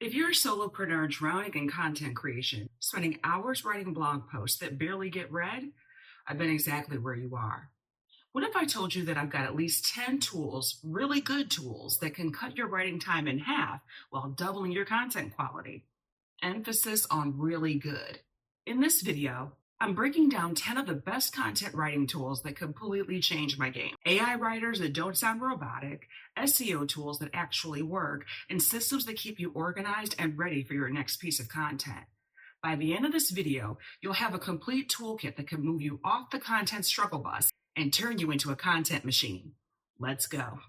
If you're a solopreneur drowning in content creation, spending hours writing blog posts that barely get read, I've been exactly where you are. What if I told you that I've got at least 10 tools, really good tools, that can cut your writing time in half while doubling your content quality? Emphasis on really good. In this video, I'm breaking down 10 of the best content writing tools that completely change my game. AI writers that don't sound robotic, SEO tools that actually work, and systems that keep you organized and ready for your next piece of content. By the end of this video, you'll have a complete toolkit that can move you off the content struggle bus and turn you into a content machine. Let's go.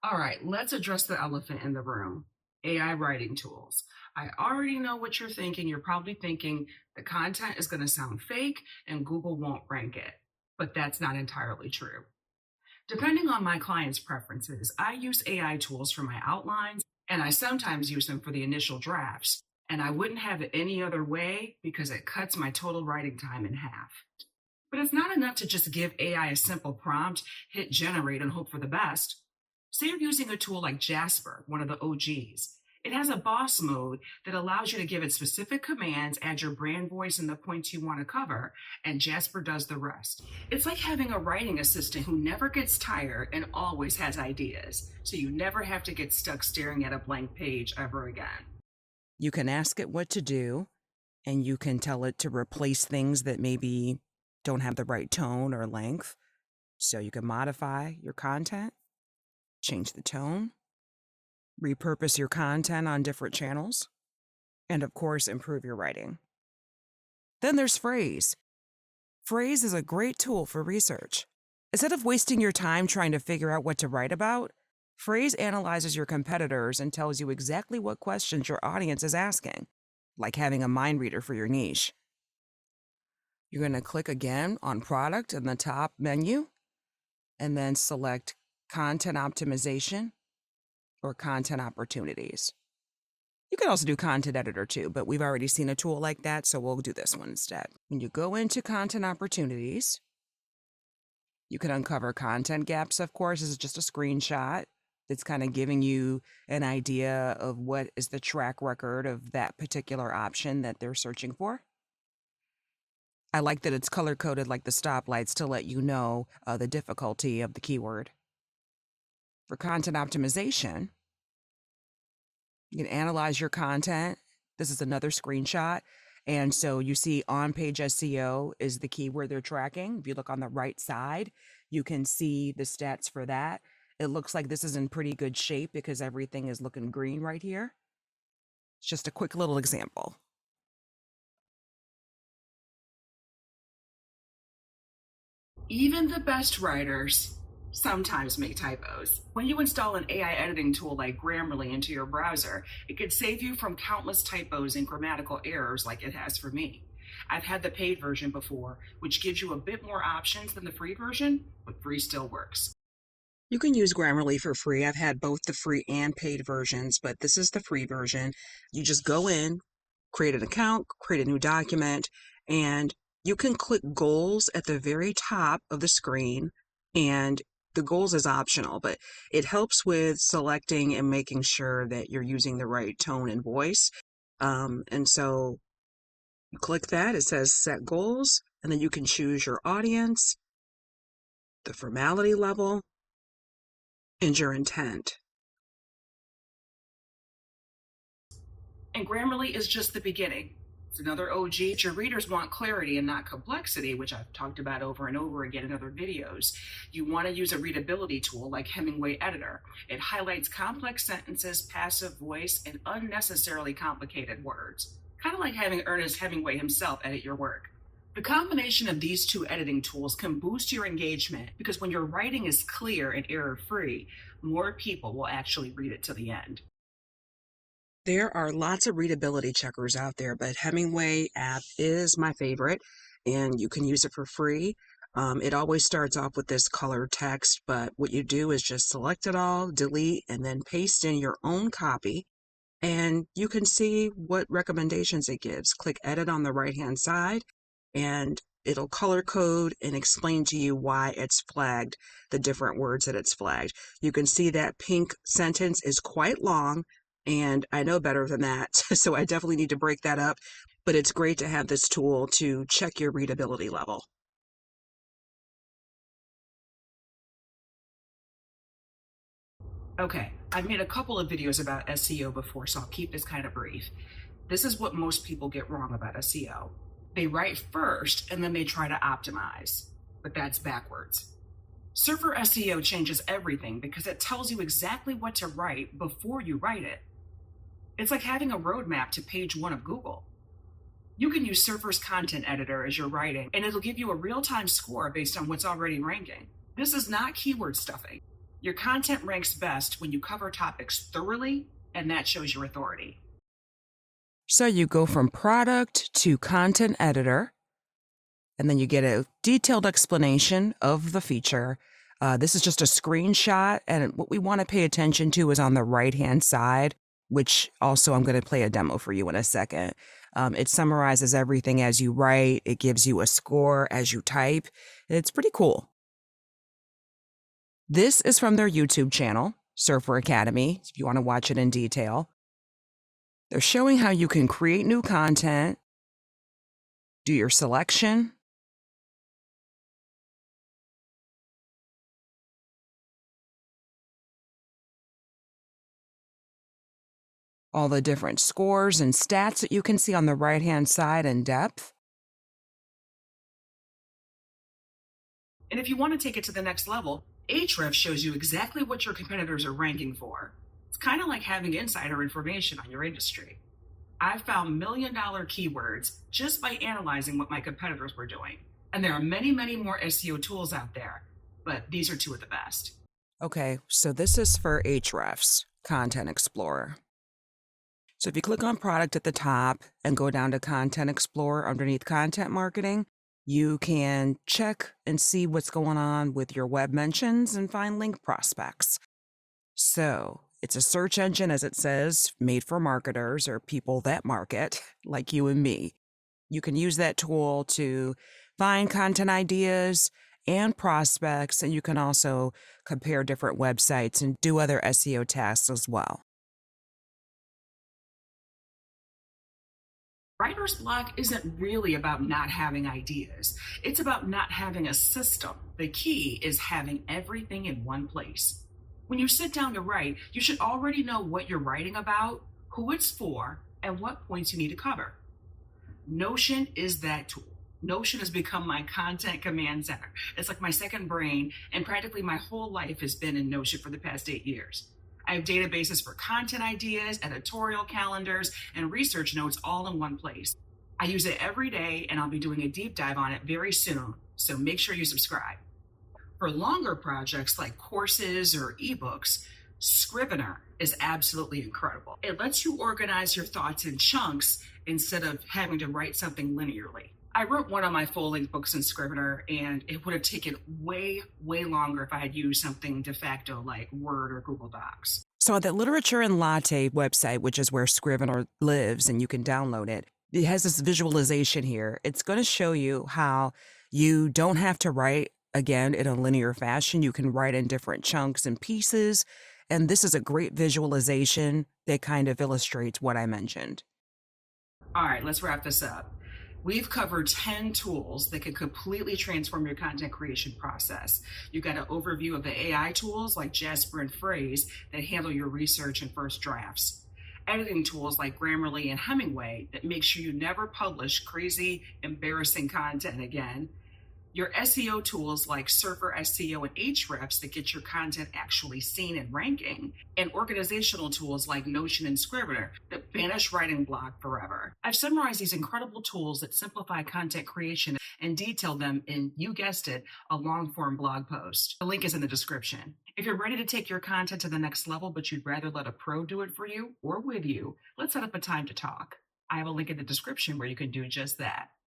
All right, let's address the elephant in the room. AI writing tools. I already know what you're thinking. You're probably thinking the content is going to sound fake and Google won't rank it. But that's not entirely true. Depending on my clients' preferences, I use AI tools for my outlines, and I sometimes use them for the initial drafts. And I wouldn't have it any other way because it cuts my total writing time in half. But it's not enough to just give AI a simple prompt, hit generate, and hope for the best. Say you're using a tool like Jasper, one of the OGs. It has a boss mode that allows you to give it specific commands, add your brand voice and the points you want to cover, and Jasper does the rest. It's like having a writing assistant who never gets tired and always has ideas, so you never have to get stuck staring at a blank page ever again. You can ask it what to do, and you can tell it to replace things that maybe don't have the right tone or length. So you can modify your content, change the tone, repurpose your content on different channels, and of course, improve your writing. Then there's Phrase. Phrase is a great tool for research. Instead of wasting your time trying to figure out what to write about, Phrase analyzes your competitors and tells you exactly what questions your audience is asking, like having a mind reader for your niche. You're going to click again on Product in the top menu, and then select Content Optimization or Content Opportunities. You can also do Content Editor too, but we've already seen a tool like that, so we'll do this one instead. When you go into Content Opportunities, you can uncover content gaps, of course. This is just a screenshot. It's kind of giving you an idea of what is the track record of that particular option that they're searching for. I like that it's color-coded like the stoplights to let you know the difficulty of the keyword. For content optimization, you can analyze your content. This is another screenshot. And so you see on-page SEO is the keyword they're tracking. If you look on the right side, you can see the stats for that. It looks like this is in pretty good shape because everything is looking green right here. It's just a quick little example. Even the best writers sometimes make typos. When you install an AI editing tool like Grammarly into your browser, it could save you from countless typos and grammatical errors like it has for me. I've had the paid version before, which gives you a bit more options than the free version, but free still works. You can use Grammarly for free. I've had both the free and paid versions, but this is the free version. You just go in, create an account, create a new document, and you can click goals at the very top of the screen, and the goals is optional, but it helps with selecting and making sure that you're using the right tone and voice. And so you click that, it says set goals, and then you can choose your audience, the formality level, and your intent. And Grammarly is just the beginning. It's another OG. Your readers want clarity and not complexity, which I've talked about over and over again in other videos. You want to use a readability tool like Hemingway Editor. It highlights complex sentences, passive voice, and unnecessarily complicated words. Kind of like having Ernest Hemingway himself edit your work. The combination of these two editing tools can boost your engagement because when your writing is clear and error-free, more people will actually read it to the end. There are lots of readability checkers out there, but Hemingway app is my favorite, and you can use it for free. It always starts off with this color text, but what you do is just select it all, delete, and then paste in your own copy, and you can see what recommendations it gives. Click Edit on the right-hand side, and it'll color code and explain to you why it's flagged, the different words that it's flagged. You can see that pink sentence is quite long, and I know better than that, so I definitely need to break that up, but it's great to have this tool to check your readability level. Okay, I've made a couple of videos about SEO before, so I'll keep this kind of brief. This is what most people get wrong about SEO. They write first and then they try to optimize, but that's backwards. Surfer SEO changes everything because it tells you exactly what to write before you write it. It's like having a roadmap to page 1 of Google. You can use Surfer's content editor as you're writing, and it'll give you a real-time score based on what's already ranking. This is not keyword stuffing. Your content ranks best when you cover topics thoroughly, and that shows your authority. So you go from product to content editor, and then you get a detailed explanation of the feature. This is just a screenshot, and what we want to pay attention to is on the right-hand side, which also I'm going to play a demo for you in a second. It summarizes everything as you write. It gives you a score as you type. It's pretty cool. This is from their YouTube channel, Surfer Academy, if you want to watch it in detail. They're showing how you can create new content, do your selection, all the different scores and stats that you can see on the right-hand side in depth. And if you want to take it to the next level, Ahrefs shows you exactly what your competitors are ranking for. It's kind of like having insider information on your industry. I've found million-dollar keywords just by analyzing what my competitors were doing. And there are many, many more SEO tools out there, but these are 2 of the best. Okay, so this is for Ahrefs, Content Explorer. So if you click on product at the top and go down to Content Explorer underneath content marketing, you can check and see what's going on with your web mentions and find link prospects. So it's a search engine, as it says, made for marketers or people that market, like you and me. You can use that tool to find content ideas and prospects, and you can also compare different websites and do other SEO tasks as well. Writer's block isn't really about not having ideas. It's about not having a system. The key is having everything in one place. When you sit down to write, you should already know what you're writing about, who it's for, and what points you need to cover. Notion is that tool. Notion has become my content command center. It's like my second brain, and practically my whole life has been in Notion for the past 8 years. I have databases for content ideas, editorial calendars, and research notes all in one place. I use it every day, and I'll be doing a deep dive on it very soon, so make sure you subscribe. For longer projects like courses or ebooks, Scrivener is absolutely incredible. It lets you organize your thoughts in chunks instead of having to write something linearly. I wrote one of my full-length books in Scrivener, and it would have taken way, way longer if I had used something de facto like Word or Google Docs. So on the Literature and Latte website, which is where Scrivener lives and you can download it, it has this visualization here. It's going to show you how you don't have to write, again, in a linear fashion. You can write in different chunks and pieces. And this is a great visualization that kind of illustrates what I mentioned. All right, let's wrap this up. We've covered 10 tools that can completely transform your content creation process. You got an overview of the AI tools like Jasper and Phrase that handle your research and first drafts. Editing tools like Grammarly and Hemingway that make sure you never publish crazy, embarrassing content again. Your SEO tools like Surfer SEO and Ahrefs that get your content actually seen and ranking, and organizational tools like Notion and Scrivener that banish writing block forever. I've summarized these incredible tools that simplify content creation and detail them in, you guessed it, a long-form blog post. The link is in the description. If you're ready to take your content to the next level, but you'd rather let a pro do it for you or with you, let's set up a time to talk. I have a link in the description where you can do just that.